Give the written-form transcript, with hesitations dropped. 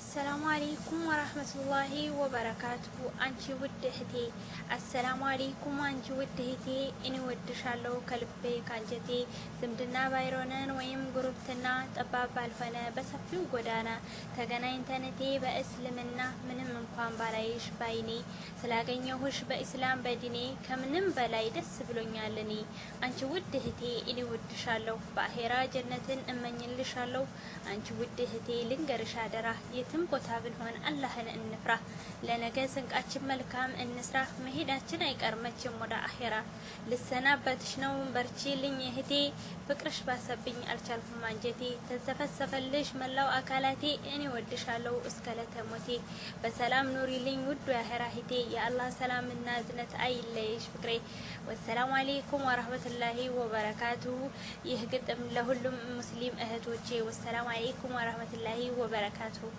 السلام عليكم ورحمة الله وبركاته. أنتي ودهتي السلام عليكم أنتي ودهتي إني ودشالو كلبي كانجتي زمدنا بايرونن ويم جروبتنا طباب بالفنا بسفيو غدانا تغناين تنتي باسلمنا منم እንኳን ባላይሽ ባይኔ ስላገኘሁሽ በእስላም በዲኔ ከምንም በላይ ደስ ብሎኛልኒ አንቺ ውድ እህቴ እኔ ወድሻለሁ በአኺራ ጀነትን እመኝልሻለሁ አንቺ ውድ እህቴ ልንገርሽ አደራ የትም ቦታ ብንሆን አላህን እንፍራ ለነገ ስንቃችን መልካም እንስራ መሄዳችን አይቀርመችም ወደ አኺራ ልሰናበትሽ ነው በርቺልኝ እህቴ ፍቅርሽ ባሰብኝ አልቻልኩም አንጀቴ ተዘፈሰፈልሽ መላው አካላቴ እኔ ወድሻለሁ እስከ ለተሞቴ በሰላም ኑሪልኝ ውድ የአኺራ እህቴ የአላህ ሰላምና እዝነት አይለይሽ ፍቅሬ ወሰላሙ አለይኩም ወራህመቱላሂ ወበረካቱሁ ይህ ግጥም ለሁሉም ሙስሊም እህቶቼ ወሰላሙ አለይኩም ወራህመቱላሂ ወበረካቱሁ